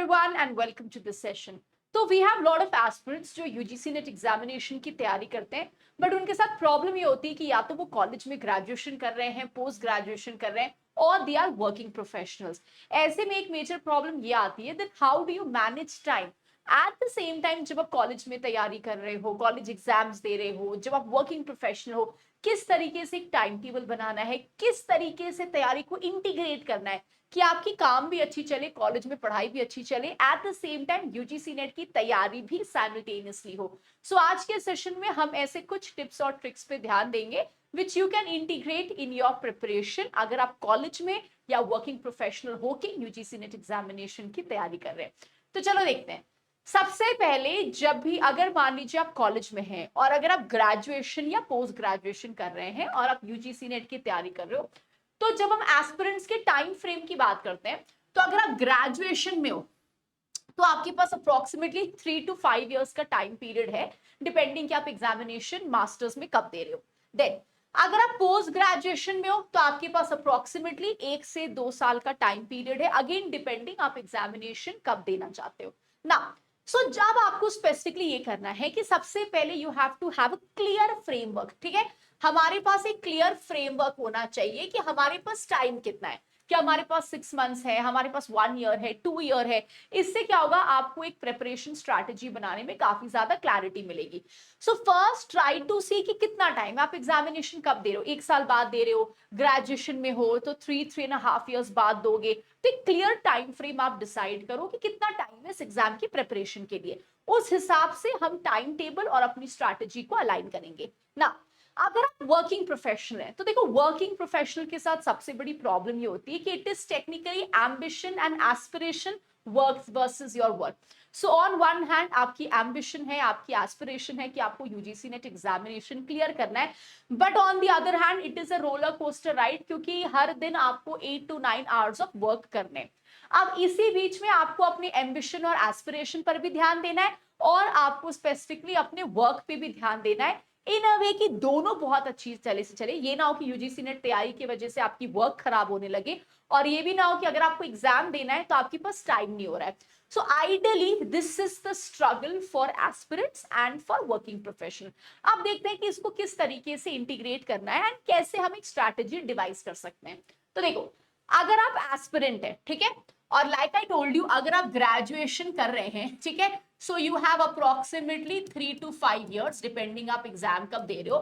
everyone and welcome to this session. तो we have lot of aspirants जो UGC net examination की तैयारी करते हैं, बट उनके साथ प्रॉब्लम ये होती है कि या तो वो कॉलेज में ग्रेजुएशन कर रहे हैं, पोस्ट ग्रेजुएशन कर रहे हैं, और दे आर वर्किंग प्रोफेशनल्स. ऐसे में एक मेजर प्रॉब्लम ये आती है that how do you manage time eight the same time. जब आप कॉलेज में तैयारी कर रहे हो, कॉलेज एग्जाम्स दे रहे हो, जब आप वर्किंग प्रोफेशनल हो, किस तरीके से एक टाइम टेबल बनाना है, किस तरीके से तैयारी को इंटीग्रेट करना है कि आपकी काम भी अच्छी चले, कॉलेज में पढ़ाई भी अच्छी चले, eight the same time UGC net की तैयारी भी साइमल्टेनियसली हो. सो आज के सेशन में हम ऐसे कुछ टिप्स और ट्रिक्स पे ध्यान देंगे which you can integrate in your preparation अगर आप कॉलेज में या वर्किंग प्रोफेशनल होके यूजीसी नेट एग्जामिनेशन की तैयारी कर रहे हैं. तो चलो देखते हैं. सबसे पहले जब भी अगर मान लीजिए आप कॉलेज में हैं और अगर आप ग्रेजुएशन या पोस्ट ग्रेजुएशन कर रहे हैं और आप यूजीसी नेट की तैयारी कर रहे हो, तो जब हम एस्पिरेंट्स के टाइम फ्रेम की बात करते हैं, तो अगर आप ग्रेजुएशन में हो तो आपके पास अप्रोक्सीमेटली 3 to 5 इयर्स का टाइम पीरियड है, डिपेंडिंग कि आप एग्जामिनेशन मास्टर्स में कब दे रहे हो. देन अगर आप पोस्ट ग्रेजुएशन में हो तो आपके पास अप्रोक्सीमेटली 1 से 2 साल का टाइम पीरियड है, अगेन डिपेंडिंग आप एग्जामिनेशन कब देना चाहते हो ना. सो जब आपको स्पेसिफिकली ये करना है कि सबसे पहले you have to have a clear framework. ठीक है, हमारे पास एक क्लियर फ्रेमवर्क होना चाहिए कि हमारे पास टाइम कितना है, कि हमारे पास 6 मंथ्स है, हमारे पास 1 ईयर है, 2 ईयर है. इससे क्या होगा, आपको एक प्रिपरेशन स्ट्रैटेजी बनाने में काफी ज्यादा क्लैरिटी मिलेगी. सो फर्स्ट ट्राई टू सी कि कितना टाइम आप एग्जामिनेशन कब दे रहे हो. 1 साल बाद दे रहे हो, ग्रेजुएशन में हो तो 3-3.5 इयर्स बाद दोगे. तो एक क्लियर टाइम फ्रेम आप डिसाइड करो कि कितना टाइम है इस एग्जाम की प्रिपरेशन के लिए. उस हिसाब से हम टाइम टेबल और अपनी स्ट्रैटेजी को अलाइन करेंगे ना. अगर आप वर्किंग प्रोफेशनल है तो देखो, वर्किंग प्रोफेशनल के साथ सबसे बड़ी प्रॉब्लम ये होती है कि it is technically ambition and aspiration work versus your work. So on one hand आपकी एम्बिशन है, आपकी एस्पिरेशन है कि आपको यूजीसी नेट एग्जामिनेशन क्लियर करना है, but on the other hand it is a roller coaster ride, क्योंकि हर दिन आपको 8 to 9 आवर्स ऑफ वर्क करने. अब इसी बीच में आपको अपने एम्बिशन और एस्पिरेशन पर भी ध्यान देना है और आपको स्पेसिफिकली अपने वर्क पे भी ध्यान देना है, इन अ वे कि दोनों बहुत अच्छी तरह से चले. ये ना हो कि यूजीसी नेट तैयारी की वजह से आपकी वर्क खराब होने लगे, और ये भी ना हो कि अगर आपको एग्जाम देना है तो आपके पास टाइम नहीं हो रहा है. So ideally this is the struggle for aspirants and for working professional. अब देखते हैं कि इसको किस तरीके से इंटीग्रेट करना है एंड कैसे हम एक स्ट्रैटेजी डिवाइस कर सकते हैं. तो देखो, अगर आप एस्पिरेंट है, ठीक है, और लाइक आई टोल्ड यू, अगर आप ग्रेजुएशन कर रहे हैं, ठीक है, सो you have approximately 3 to 5 years depending आप एग्जाम कब दे रहे हो.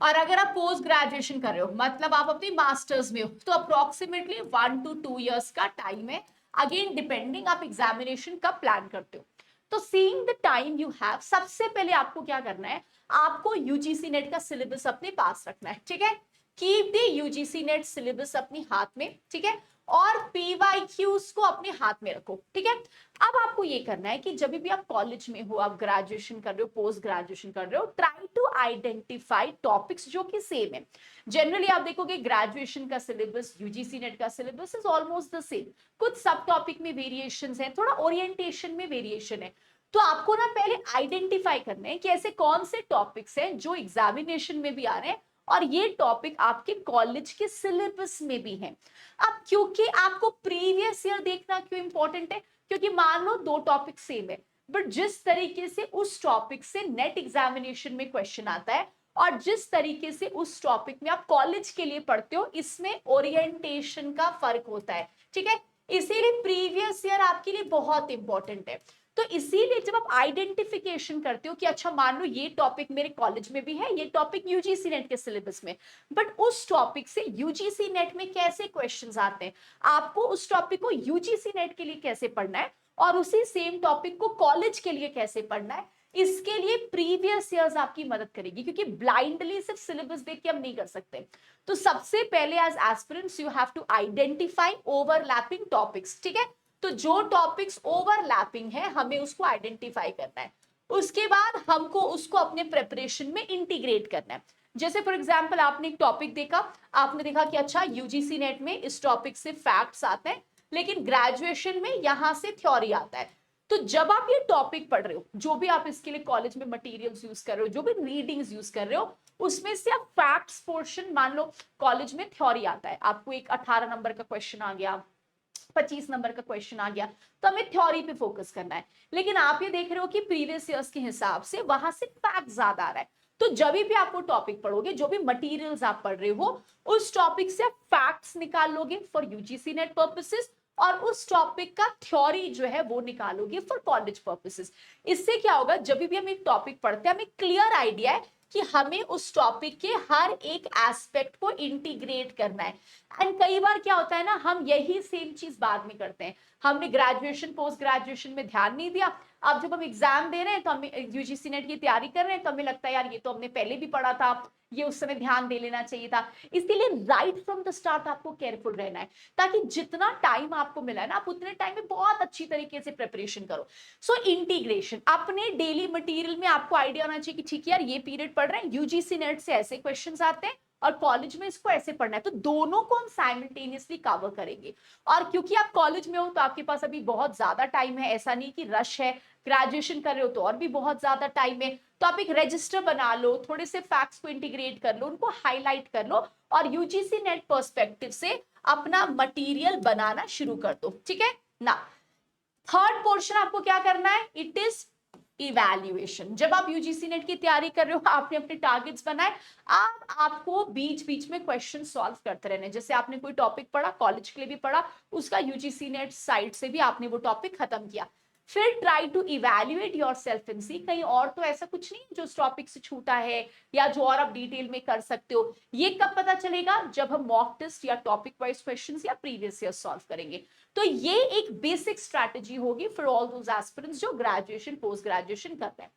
और अगर आप पोस्ट ग्रेजुएशन कर रहे हो, मतलब आप अपनी मास्टर्स में हो, तो अप्रोक्सीमेटली 1 to 2 इयर्स का टाइम है, अगेन डिपेंडिंग आप एग्जामिनेशन कब प्लान करते हो. तो seeing the time you have, सबसे पहले आपको क्या करना है, आपको यूजीसी नेट का सिलेबस अपने पास रखना है. ठीक है, keep the UGC net syllabus अपने हाथ में. ठीक है, और पीवाईक्यूज को अपने हाथ में रखो. ठीक है, अब आपको ये करना है कि जब भी आप कॉलेज में हो, आप ग्रेजुएशन कर रहे हो, पोस्ट ग्रेजुएशन कर रहे हो, ट्राई टू आइडेंटिफाई टॉपिक्स जो कि सेम है. जनरली आप देखोगे ग्रेजुएशन का सिलेबस, यूजीसी नेट का syllabus is almost the same. कुछ सब टॉपिक में वेरिएशंस हैं, थोड़ा ओरिएंटेशन में वेरिएशन है. तो आपको ना पहले आइडेंटिफाई करना है कि ऐसे कौन से टॉपिक्स हैं जो एग्जामिनेशन में भी आ रहे हैं और ये टॉपिक आपके कॉलेज के सिलेबस में भी हैं. अब क्योंकि आपको प्रीवियस ईयर देखना क्यों इंपॉर्टेंट है, क्योंकि मान लो 2 टॉपिक सेम है, बट जिस तरीके से उस टॉपिक से नेट एग्जामिनेशन में क्वेश्चन आता है और जिस तरीके से उस टॉपिक में आप कॉलेज के लिए पढ़ते हो, इसमें ओरिएंटेशन का फर्क होता है. ठीक है, इसीलिए प्रीवियस ईयर आपके लिए बहुत इंपॉर्टेंट है. तो इसीलिए जब आप आइडेंटिफिकेशन करते हो कि अच्छा मान लो ये टॉपिक मेरे कॉलेज में भी है, ये टॉपिक यूजीसी नेट के सिलेबस में, बट उस टॉपिक से यूजीसी नेट में कैसे क्वेश्चंस आते हैं, आपको उस टॉपिक को यूजीसी नेट के लिए कैसे पढ़ना है और उसी सेम टॉपिक को कॉलेज के लिए कैसे पढ़ना है, इसके लिए प्रीवियस ईयर्स आपकी मदद करेगी, क्योंकि ब्लाइंडली सिर्फ सिलेबस देख के हम नहीं कर सकते. तो सबसे पहले as aspirants you have to identify overlapping topics. ठीक है, तो जो टॉपिक्स ओवरलैपिंग है हमें उसको आइडेंटिफाई करना है. उसके बाद हमको उसको अपने प्रिपरेशन में इंटीग्रेट करना है. जैसे फॉर एग्जांपल आपने एक टॉपिक देखा, आपने देखा कि अच्छा यूजीसी नेट में इस टॉपिक से फैक्ट्स आते हैं, लेकिन ग्रेजुएशन में यहां से थ्योरी आता है. तो जब आप ये टॉपिक पढ़ रहे हो, जो भी आप इसके लिए कॉलेज में मटेरियल्स यूज कर रहे हो, जो भी रीडिंग्स यूज कर रहे हो, उसमें से आप फैक्ट्स पोर्शन, मान लो कॉलेज में थ्योरी आता है, आपको एक 18 नंबर का क्वेश्चन आ गया, 25 नंबर का क्वेश्चन आ गया, तो हमें थ्योरी पे फोकस करना है। लेकिन आप ये देख रहे हो कि प्रीवियस ईयर्स के हिसाब से वहां से फैक्ट ज्यादा आ रहा है, तो जब भी आप वो टॉपिक पढ़ोगे, जो भी मटेरियल्स आप पढ़ रहे हो, उस टॉपिक से आप फैक्ट्स निकाल लोगे फॉर यूजीसी नेट पर्पसेस, और उस टॉपिक का थ्योरी जो है वो निकालोगे फॉर कॉलेज पर्पसेस। इससे क्या होगा, जब भी हम एक टॉपिक पढ़ते हैं हमें क्लियर आइडिया है कि हमें उस टॉपिक के हर एक एस्पेक्ट को इंटीग्रेट करना है। एंड कई बार क्या होता है ना, हम यही सेम चीज बाद में करते हैं, हमने ग्रेजुएशन पोस्ट ग्रेजुएशन में ध्यान नहीं दिया, अब जब हम एग्जाम दे रहे हैं तो हमें यूजीसी नेट की तैयारी कर रहे हैं तो हमें लगता है यार ये तो हमने पहले भी पढ़ा था, ये उस समय ध्यान दे लेना चाहिए था। इसीलिए राइट फ्रॉम द स्टार्ट आपको केयरफुल रहना है, ताकि जितना टाइम आपको मिला है ना, आप उतने टाइम में बहुत अच्छी तरीके से प्रिपरेशन करो। सो इंटीग्रेशन, अपने डेली मटेरियल में आपको आइडिया होना चाहिए कि ठीक है यार ये पीरियड पढ़ रहे हैं, यूजीसी नेट से ऐसे क्वेश्चंस आते हैं और कॉलेज में इसको ऐसे पढ़ना है, तो दोनों को हम साइमल्टेनियसली कवर करेंगे। और क्योंकि आप कॉलेज में हो तो आपके पास अभी बहुत ज्यादा टाइम है, ऐसा नहीं कि रश है, ग्रेजुएशन कर रहे हो तो और भी बहुत ज्यादा टाइम है, तो आप एक रजिस्टर बना लो, थोड़े से फैक्ट्स को इंटीग्रेट कर लो, उनको हाईलाइट कर लो, और यूजीसी नेट पर्सपेक्टिव से अपना मटेरियल बनाना शुरू कर दो। ठीक है ना। थर्ड पोर्शन आपको क्या करना है, इट इज इवैल्यूएशन। जब आप यूजीसी नेट की तैयारी कर रहे हो, आपने अपने टारगेट्स बनाए, अब आपको बीच बीच में क्वेश्चन सॉल्व करते रहने। जैसे आपने कोई टॉपिक पढ़ा, कॉलेज के लिए भी पढ़ा, उसका यूजीसी नेट साइट से भी आपने वो टॉपिक खत्म किया, फिर try to evaluate yourself and see कहीं और तो ऐसा कुछ नहीं जो उस टॉपिक से छूटा है या जो और आप डिटेल में कर सकते हो। ये कब पता चलेगा, जब हम मॉक टेस्ट या टॉपिक वाइज क्वेश्चंस या प्रीवियस ईयर सॉल्व करेंगे। तो ये एक बेसिक स्ट्रैटेजी होगी फॉर ऑल दोस एस्पिरेंट्स जो ग्रेजुएशन पोस्ट ग्रेजुएशन कर रहे हैं।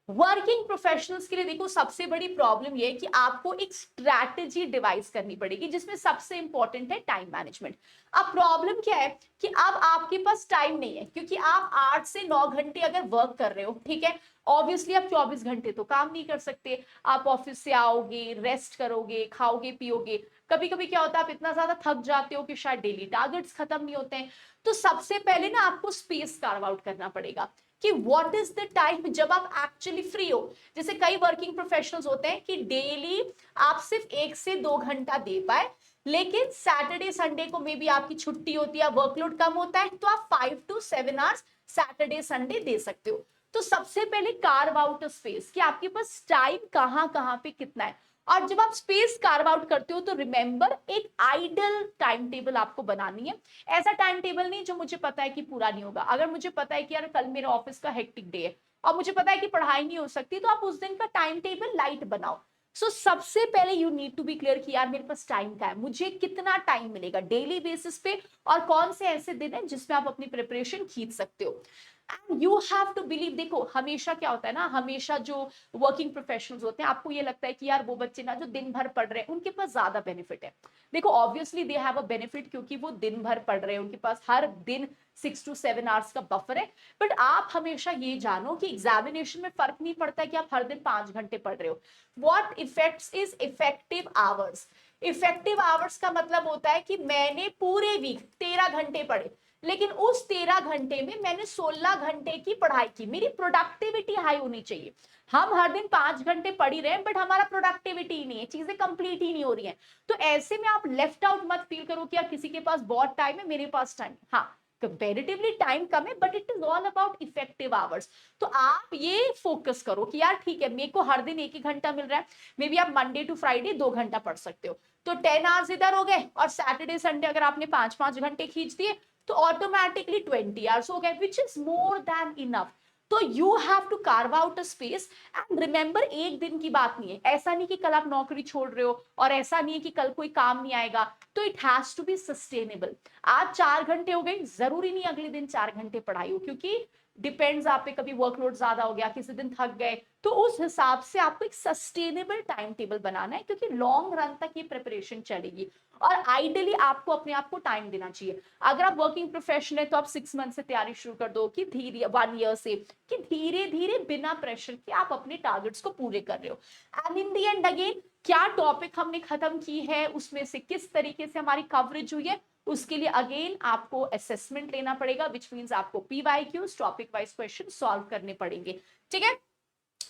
वर्किंग प्रोफेशनल्स के लिए देखो, सबसे बड़ी प्रॉब्लम ये है कि आपको एक स्ट्रैटेजी डिवाइस करनी पड़ेगी, जिसमें सबसे इंपॉर्टेंट है टाइम मैनेजमेंट। अब प्रॉब्लम क्या है कि अब आपके पास टाइम नहीं है, क्योंकि आप 8 से 9 घंटे अगर वर्क कर रहे हो, ठीक है, ऑब्वियसली आप 24 घंटे तो काम नहीं कर सकते। आप ऑफिस से आओगे, रेस्ट करोगे, खाओगे पियोगे, कभी कभी क्या होता है आप इतना ज्यादा थक जाते हो कि शायद डेली टारगेट्स खत्म नहीं होते हैं। तो सबसे पहले ना आपको स्पेस कार्व आउट करना पड़ेगा कि व्हाट इज द टाइम जब आप एक्चुअली फ्री हो। जैसे कई वर्किंग प्रोफेशनल्स होते हैं कि डेली आप सिर्फ 1 से 2 घंटा दे पाए, लेकिन सैटरडे संडे को मे बी आपकी छुट्टी होती है, वर्कलोड कम होता है, तो आप 5 to 7 आवर्स सैटरडे संडे दे सकते हो। तो सबसे पहले कार्व आउट अ स्पेस कि आपके पास टाइम कहाँ कहाँ पे कितना है। और जब आप स्पेस कार्व आउट करते हो तो रिमेंबर, एक आइडल टाइम टेबल आपको बनानी है। ऐसा टाइम टेबल नहीं जो मुझे पता है कि पूरा नहीं होगा। अगर मुझे पता है कि यार कल मेरे ऑफिस का हेक्टिक डे है और मुझे पता है कि पढ़ाई नहीं हो सकती, तो आप उस दिन का टाइम टेबल लाइट बनाओ। सो सबसे पहले you need to be clear कि यार मेरे पास टाइम का है, मुझे कितना टाइम मिलेगा डेली बेसिस पे, और कौन से ऐसे दिन है जिसमें आप अपनी प्रिपरेशन खींच सकते हो। And you have to believe, देखो हमेशा क्या होता है ना, हमेशा जो वर्किंग प्रोफेशनल्स होते हैं, आपको ये लगता है कि यार वो बच्चे ना जो दिन भर पढ़ रहे हैं उनके पास ज्यादा बेनिफिट है। देखो obviously they have a benefit, क्योंकि वो दिन भर पढ़ रहे हैं, उनके पास हर दिन 6 to 7 आवर्स का बफर है। बट आप हमेशा ये जानो कि एग्जामिनेशन में फर्क नहीं पड़ता है कि आप हर दिन 5 घंटे पढ़ रहे हो। What effects is effective hours. Effective hours का मतलब होता है कि मैंने पूरे वीक 13 घंटे पढ़े, लेकिन उस 13 घंटे में मैंने 16 घंटे की पढ़ाई की, मेरी प्रोडक्टिविटी हाई होनी चाहिए। हम हर दिन 5 घंटे पढ़ ही रहे हैं बट हमारा प्रोडक्टिविटी ही नहीं है, चीजें कंप्लीट ही नहीं हो रही हैं। तो ऐसे में आप लेफ्ट आउट मत फील करो कि यार किसी के पास बहुत टाइम है, मेरे पास टाइम, हाँ कंपेरेटिवली टाइम कम है, but it is all about effective hours. तो आप ये फोकस करो कि यार ठीक है, मेरे को हर दिन 1 ही घंटा मिल रहा है, मे बी आप मंडे टू फ्राइडे 2 घंटा पढ़ सकते हो, तो 10 आवर्स इधर हो गए, और सैटरडे संडे अगर आपने 5-5 घंटे खींच दिए तो ऑटोमेटिकली 20 आवर्स हो गए, which is more than enough. तो you have to carve out a space. And remember, एक दिन की बात नहीं है, ऐसा नहीं कि कल आप नौकरी छोड़ रहे हो और ऐसा नहीं है कि कल कोई काम नहीं आएगा, तो it has to be sustainable. आज 4 घंटे हो गए, जरूरी नहीं अगले दिन 4 घंटे पढ़ाई हो, क्योंकि डिपेंड्स, आप पे कभी वर्कलोड ज्यादा हो गया, किसी दिन थक गए, तो उस हिसाब से आपको एक सस्टेनेबल टाइम टेबल बनाना है, क्योंकि लॉन्ग रन तक ये प्रिपरेशन चलेगी। और आइडियली आपको अपने आप को टाइम देना चाहिए। अगर आप वर्किंग प्रोफेशनल है तो आप 6 मंथ से तैयारी शुरू कर दो, कि धीरे 1 ईयर से, कि धीरे धीरे बिना प्रेशर के आप अपने टारगेट्स को पूरे कर रहे हो। And in the and again, क्या टॉपिक हमने खत्म की है, उसमें से किस तरीके से हमारी कवरेज हुई है, उसके लिए अगेन आपको असेसमेंट लेना पड़ेगा, विच मीन्स आपको PYQs topic wise question solve करने पड़ेंगे। ठीक है।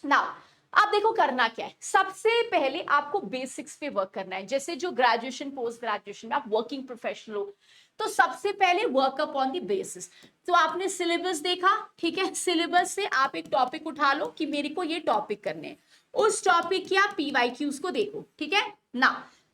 नाउ आप देखो करना क्या है, सबसे पहले आपको बेसिक्स पे वर्क करना है। जैसे जो ग्रेजुएशन पोस्ट ग्रेजुएशन में आप वर्किंग प्रोफेशनल हो, तो सबसे पहले वर्क अपॉन द बेसिस। तो आपने सिलेबस देखा, ठीक है, सिलेबस से आप एक टॉपिक उठा लो कि मेरे को ये टॉपिक करने हैं, उस टॉपिक की आप पीवाईक्यूज को देखो, ठीक है ना।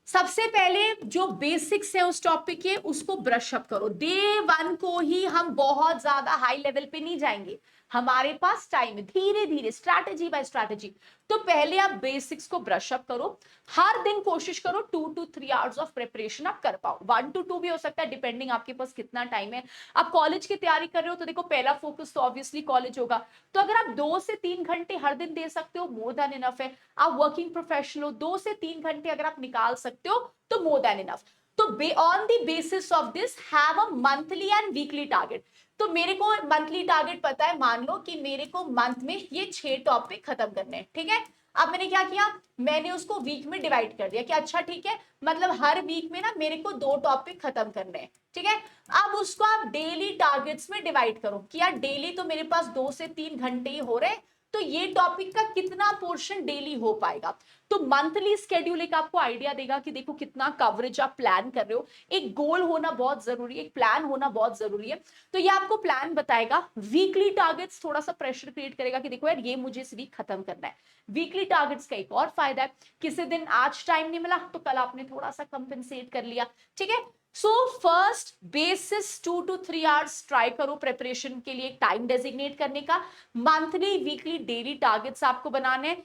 सबसे पहले जो बेसिक्स है उस टॉपिक के, उसको ब्रश अप करो। डे वन को ही हम बहुत ज्यादा हाई लेवल पे नहीं जाएंगे, हमारे पास टाइम है, धीरे धीरे स्ट्रैटेजी बाय स्ट्रैटेजी। तो पहले आप बेसिक्स को ब्रश अप करो। हर दिन कोशिश करो 2 to 3 आवर्स ऑफ प्रिपरेशन आप कर पाओ, 1 to 2 भी हो सकता है, डिपेंडिंग आपके पास कितना टाइम है। आप कॉलेज की तैयारी कर रहे हो तो देखो पहला फोकस तो ऑब्वियसली कॉलेज होगा, तो अगर आप 2 से 3 घंटे हर दिन दे सकते हो, मोर देन इनफ है। आप वर्किंग प्रोफेशनल हो, 2 से 3 घंटे अगर आप निकाल सकते हो तो मोर देन इनफ। तो on the basis of this have a monthly and weekly target. तो मेरे को मंथली टारगेट पता है, मान लो कि मेरे को मंथ में ये 6 टॉपिक खत्म करने हैं, ठीक है। अब मैंने क्या किया, मैंने उसको वीक में डिवाइड कर दिया कि अच्छा ठीक है, मतलब हर वीक में ना मेरे को 2 टॉपिक खत्म करने हैं, ठीक है। अब उसको आप डेली टारगेट्स में डिवाइड करो कि यार डेली तो मेरे पास 2 से 3 घंटे ही हो रहे हैं, तो ये टॉपिक का कितना पोर्शन डेली हो पाएगा। तो मंथली स्केड्यूल एक आपको आइडिया देगा कि देखो कितना कवरेज आप प्लान कर रहे हो। एक गोल होना बहुत जरूरी है, एक प्लान होना बहुत जरूरी है। तो ये आपको प्लान बताएगा। वीकली टारगेट्स थोड़ा सा प्रेशर क्रिएट करेगा कि देखो यार ये मुझे इस वीक खत्म करना है। वीकली टारगेट्स का एक और फायदा है, किसी दिन आज टाइम नहीं मिला तो कल आपने थोड़ा सा कंपेंसेट कर लिया, ठीक है। So first basis 2 to 3 hours try करो प्रिपरेशन के लिए, टाइम डेजिग्नेट करने का। मंथली वीकली डेली टारगेट्स आपको बनाने,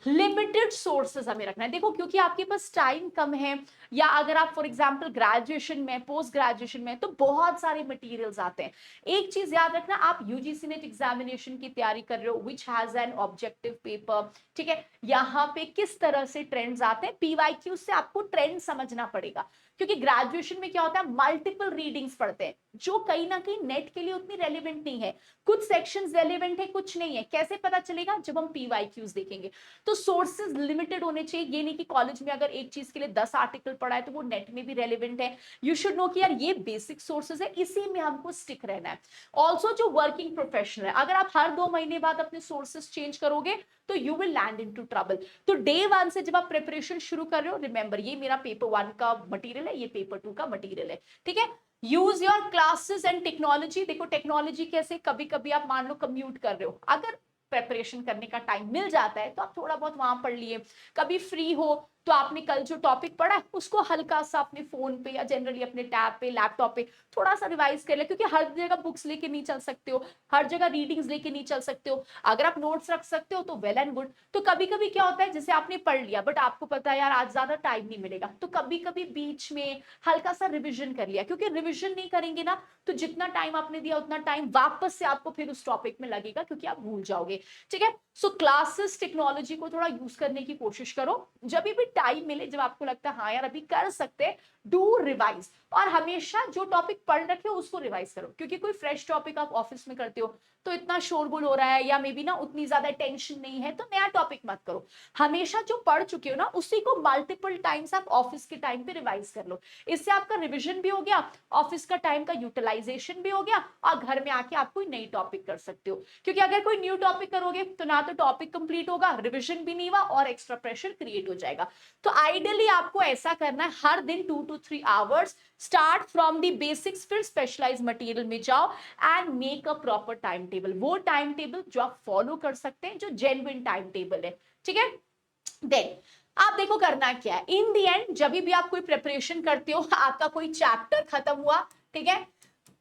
लिमिटेड सोर्सेज हमें रखना है। देखो क्योंकि आपके पास टाइम कम है, या अगर आप फॉर एग्जांपल ग्रेजुएशन में पोस्ट ग्रेजुएशन में, तो बहुत सारे मटेरियल्स आते हैं। एक चीज याद रखना, आप यूजीसी नेट एग्जामिनेशन की तैयारी कर रहे हो which has an objective paper, ठीक है। यहाँ पे किस तरह से ट्रेंड्स आते हैं, पीवाईक्यू से आपको ट्रेंड समझना पड़ेगा। क्योंकि ग्रेजुएशन में क्या होता है, मल्टीपल रीडिंग्स पढ़ते हैं जो कहीं ना कहीं नेट के लिए उतनी रेलिवेंट नहीं है। कुछ सेक्शंस रेलिवेंट है, कुछ नहीं है। कैसे पता चलेगा, जब हम पीवाईक्यूज देखेंगे। तो सोर्सेज लिमिटेड होने चाहिए। ये नहीं कि कॉलेज में अगर एक चीज के लिए 10 आर्टिकल पढ़ा है तो वो नेट में भी रेलिवेंट है। यू शुड नो कि यार ये बेसिक सोर्सेज है, इसी में हमको स्टिक रहना है। ऑल्सो जो वर्किंग प्रोफेशनल है, अगर आप हर 2 महीने बाद अपने सोर्सेज चेंज करोगे तो you will land into trouble. तो डे वन से जब आप प्रिपरेशन शुरू कर रहे हो, रिमेंबर ये मेरा पेपर 1 का मटेरियल है, ये पेपर 2 का मटेरियल है, ठीक है। Use your classes and technology. देखो टेक्नोलॉजी कैसे, कभी कभी आप मान लो कम्यूट कर रहे हो, अगर प्रेपरेशन करने का टाइम मिल जाता है तो आप थोड़ा बहुत वहां पढ़ लिए। कभी फ्री हो तो आपने कल जो टॉपिक पढ़ा है उसको हल्का सा अपने फोन पे या जनरली अपने टैब पे लैपटॉप पे थोड़ा सा रिवाइज कर ले, क्योंकि हर जगह बुक्स लेके नहीं चल सकते हो, हर जगह रीडिंग्स लेके नहीं चल सकते हो। अगर आप नोट्स रख सकते हो तो वेल एंड गुड। तो कभी कभी क्या होता है, जैसे आपने पढ़ लिया बट आपको पता है यार आज ज्यादा टाइम नहीं मिलेगा, तो कभी कभी बीच में हल्का सा रिविजन कर लिया, क्योंकि रिविजन नहीं करेंगे ना तो जितना टाइम आपने दिया उतना टाइम वापस से आपको फिर उस टॉपिक में लगेगा, क्योंकि आप भूल जाओगे, ठीक है। सो क्लासेस टेक्नोलॉजी को थोड़ा यूज करने की कोशिश करो। जब भी टाइम मिले, जब आपको लगता है हाँ यार अभी कर सकते हैं, डू रिवाइज। और हमेशा जो टॉपिक पढ़ रखे हो उसको रिवाइज करो, क्योंकि कोई फ्रेश टॉपिक आप ऑफिस में करते हो तो इतना शोरगुल हो रहा है या मे बी ना उतनी ज्यादा टेंशन नहीं है, तो नया टॉपिक मत करो। हमेशा जो पढ़ चुके हो ना उसी को मल्टीपल टाइम्स आप ऑफिस के टाइम पे रिवाइज कर लो। इससे आपका रिविजन भी हो गया, ऑफिस का टाइम का यूटिलाइजेशन भी हो गया, और घर में आके आप कोई नई टॉपिक कर सकते हो। क्योंकि अगर कोई न्यू टॉपिक करोगे तो ना तो टॉपिक कंप्लीट होगा, रिविजन भी नहीं हुआ, और एक्स्ट्रा प्रेशर क्रिएट हो जाएगा। तो आइडियली आपको ऐसा करना है, हर दिन 2 to 3 hours start from the basics, फिर स्पेशलाइज मटेरियल में जाओ and make a proper time table. वो टाइम टेबल जो आप फॉलो कर सकते हैं, जो जेन्युइन टाइम टेबल है, ठीक है। देन आप देखो करना क्या है, इन दी एंड जब भी आप कोई प्रिपरेशन करते हो, आपका कोई चैप्टर खत्म हुआ, ठीक है,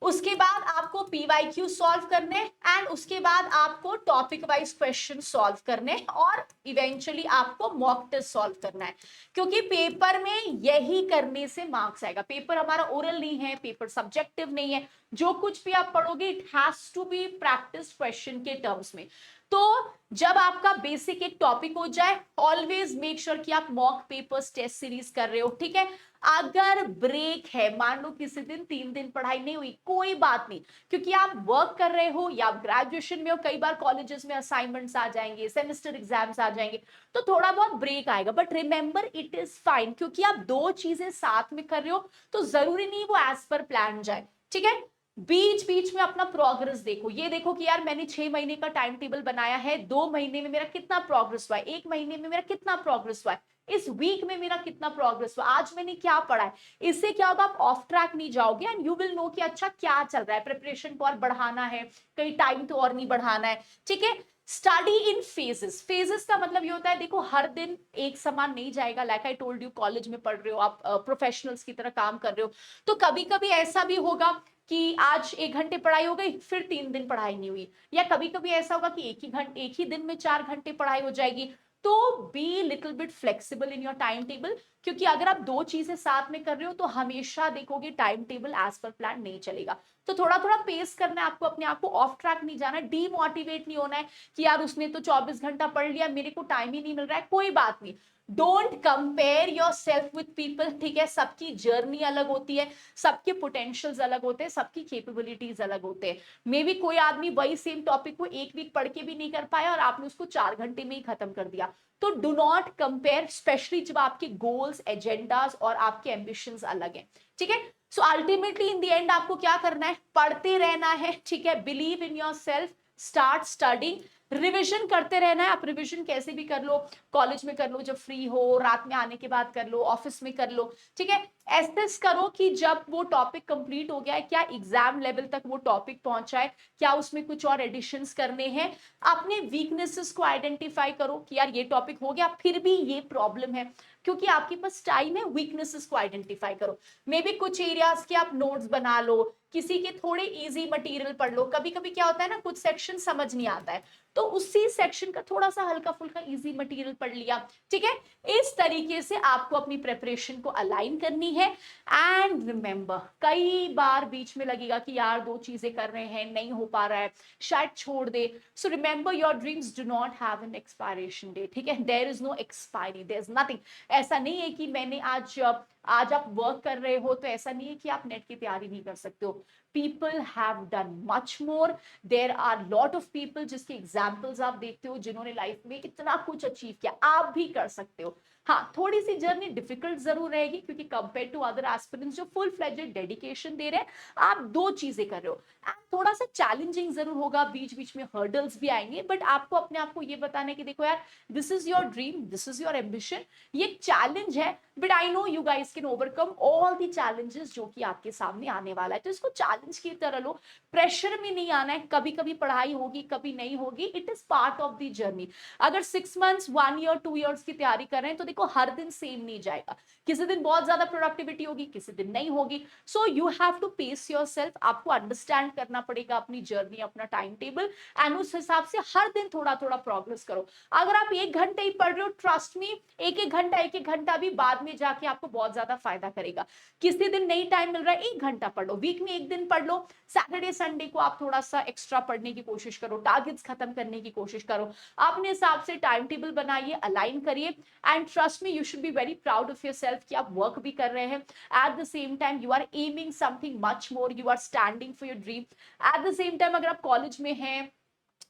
उसके बाद आपको पीवाईक्यू सॉल्व करने, एंड उसके बाद आपको टॉपिक वाइज क्वेश्चन सॉल्व करने, और इवेंचुअली आपको मॉक टेस्ट सॉल्व करना है। क्योंकि पेपर में यही करने से मार्क्स आएगा। पेपर हमारा ओरल नहीं है, पेपर सब्जेक्टिव नहीं है। जो कुछ भी आप पढ़ोगे it has to be practice question के टर्म्स में। तो जब आपका बेसिक एक टॉपिक हो जाए, ऑलवेज मेक श्योर कि आप मॉक पेपर्स टेस्ट सीरीज कर रहे हो, ठीक है। अगर ब्रेक है, मान लो किसी दिन 3 दिन पढ़ाई नहीं हुई, कोई बात नहीं, क्योंकि आप वर्क कर रहे हो या ग्रेजुएशन में हो, कई बार कॉलेजेस में असाइनमेंट्स आ जाएंगे, सेमेस्टर एग्जाम्स आ जाएंगे, तो थोड़ा बहुत ब्रेक आएगा, but remember it is fine, क्योंकि आप 2 चीजें साथ में कर रहे हो, तो जरूरी नहीं वो एज पर प्लान जाए, ठीक है। बीच बीच में अपना प्रोग्रेस देखो, ये देखो कि यार मैंने 6 महीने का टाइम टेबल बनाया है, 2 महीने में मेरा कितना प्रोग्रेस हुआ है, 1 महीने में मेरा कितना प्रोग्रेस हुआ है, इस वीक में मेरा कितना प्रोग्रेस हुआ, आज मैंने क्या पढ़ा है। इससे क्या होगा, आप ऑफ ट्रैक नहीं जाओगे एंड यू विल नो कि अच्छा क्या चल रहा है, प्रिपरेशन को और बढ़ाना है, कहीं टाइम तो और नहीं बढ़ाना है। ठीक है, स्टडी इन फेजेस। फेजेस का मतलब ये होता है, देखो हर दिन एक समान नहीं जाएगा। Like I told you, college में पढ़ रहे हो आप, प्रोफेशनल्स की तरह काम कर रहे हो, तो कभी कभी ऐसा भी होगा कि आज 1 घंटे पढ़ाई हो गई, फिर 3 दिन पढ़ाई नहीं हुई, या कभी कभी ऐसा होगा कि एक ही दिन में 4 घंटे पढ़ाई हो जाएगी। तो be little bit flexible in your time table, क्योंकि अगर आप दो चीजें साथ में कर रहे हो तो हमेशा देखोगे time table as per plan नहीं चलेगा। तो थोड़ा थोड़ा पेस करना है आपको, अपने आप को ऑफ ट्रैक नहीं जाना है, डीमोटिवेट नहीं होना है कि यार उसने तो 24 घंटा पढ़ लिया, मेरे को टाइम ही नहीं मिल रहा है। कोई बात नहीं, don't compare your self with people. ठीक है, सबकी जर्नी अलग होती है, सबके पोटेंशियल्स अलग होते हैं, सबकी कैपेबिलिटीज अलग होते हैं। मे बी कोई आदमी वही सेम टॉपिक को 1 वीक पढ़ के भी नहीं कर पाया और आपने उसको 4 घंटे में ही खत्म कर दिया। तो डू नॉट कंपेयर, स्पेशली जब आपके गोल्स, एजेंडाज और आपके एम्बिशंस अलग हैं। ठीक है, so ultimately in the end आपको क्या करना है, पढ़ते रहना है। ठीक है, believe in your self, start studying, revision करते रहना है। आप रिविजन कैसे भी कर लो, कॉलेज में कर लो, जब फ्री हो, रात में आने के बाद कर लो, ऑफिस में कर लो। ठीक है, एसेस करो कि जब वो टॉपिक कंप्लीट हो गया है, क्या एग्जाम लेवल तक वो टॉपिक पहुंचा है, क्या उसमें कुछ और एडिशंस करने हैं। अपने वीकनेसेस को आइडेंटिफाई करो कि यार ये टॉपिक हो गया, फिर भी ये प्रॉब्लम है, क्योंकि आपके पास टाइम है। वीकनेसेस को आइडेंटिफाई करो, मे बी कुछ एरियाज के आप नोट्स बना लो, किसी के थोड़े इजी मटेरियल पढ़ लो। कभी कभी क्या होता है ना, कुछ सेक्शन समझ नहीं आता है, तो उसी सेक्शन का थोड़ा सा हल्का फुल्का इजी मटेरियल पढ़ लिया। ठीक है, इस तरीके से आपको अपनी प्रिपरेशन को अलाइन करनी है। एंड रिमेंबर, कई बार बीच में लगेगा कि यार दो चीजें कर रहे हैं, नहीं हो पा रहा है, शायद छोड़ दे। So remember, your dreams do not have an expiration date. ठीक है, there is no expiry, there is nothing. ऐसा नहीं है कि मैंने आज आप वर्क कर रहे हो तो ऐसा नहीं है कि आप नेट की तैयारी नहीं कर सकते हो। People have done much more, there are lot of people जिसके एग्जाम्पल्स आप देखते हो, जिन्होंने लाइफ में इतना कुछ अचीव किया, आप भी कर सकते हो। हाँ, थोड़ी सी जर्नी डिफिकल्ट जरूर रहेगी, क्योंकि कंपेयर टू अदर एस्पिरेंट्स जो फुल फ्लेजेड डेडिकेशन दे रहे हैं, आप दो चीजें कर रहे हो। एंड थोड़ा सा चैलेंजिंग जरूर होगा, बीच बीच में हर्डल्स भी आएंगे, बट आपको अपने आप को ये बताना है कि देखो यार, this is your dream, this is your ambition, ये चैलेंज है, but I know you guys can overcome all the challenges जो कि आपके सामने आने वाला है। तो इसको चैलेंज की तरह लो, प्रेशर में नहीं आना है। कभी कभी पढ़ाई होगी, कभी नहीं होगी, it is part of the journey. अगर 6 मंथ्स, 1 ईयर, 2 ईयर्स की तैयारी कर रहे हैं, तो देखो हर दिन सेम नहीं जाएगा, किसी दिन बहुत ज्यादा प्रोडक्टिविटी होगी, किसी दिन नहीं होगी। So you have to pace yourself, आपको अंडरस्टैंड करना पड़ेगा अपनी जर्नी, अपना टाइम टेबल, एंड उस हिसाब से हर दिन थोड़ा थोड़ा प्रोग्रेस करो। अगर आप 1 घंटे ही पढ़ रहे हो, ट्रस्ट मी, एक एक घंटा भी बाद में जाके आपको बहुत ज्यादा फायदा करेगा। किसी दिन नहीं टाइम मिल रहा है, 1 घंटा पढ़ लो, वीक में एक दिन पढ़ लो, सैटरडे संडे को आप थोड़ा सा एक्स्ट्रा पढ़ने की कोशिश करो, टारगेट्स खत्म करने की कोशिश करो, अपने हिसाब से टाइम टेबल बनाइए, अलाइन करिए। And trust me, you should be very proud of yourself कि आप वर्क भी कर रहे हैं, at the same time you are aiming something much more, you are standing for your dream. At the same time अगर आप college में हैं,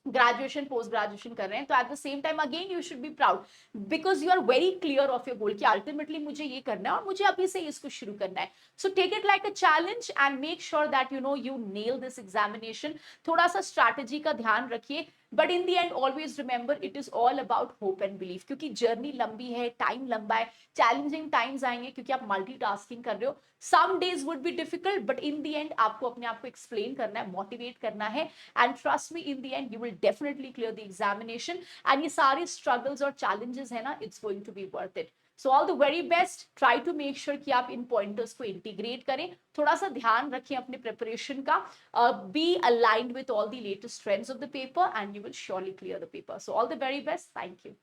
ग्रेजुएशन, पोस्ट ग्रेजुएशन कर रहे हैं, तो at the same time again you should be proud, because you are very clear of your goal कि ultimately मुझे ये करना है और मुझे अभी से इसको शुरू करना है। So take it like a challenge and make sure that you nail this examination. थोड़ा सा स्ट्रैटेजी का ध्यान रखिए, but in the end always remember, it is all about hope and believe, क्योंकि जर्नी लंबी है, टाइम लंबा है, चैलेंजिंग टाइम्स आएंगे, क्योंकि आप मल्टीटास्किंग कर रहे हो। Some days would be difficult, but in the end आपको अपने आप को एक्सप्लेन करना है, मोटिवेट करना है, and trust me, in the end you will definitely clear the examination. And ये सारे स्ट्रगल्स और चैलेंजेस है ना, it's going to be worth it. So all the very best, try to make sure कि आप इन pointers को integrate करें, थोड़ा सा ध्यान रखें अपने प्रिपरेशन का, be aligned with all the latest trends of the paper, and you will surely clear the paper. So all the very best. Thank you.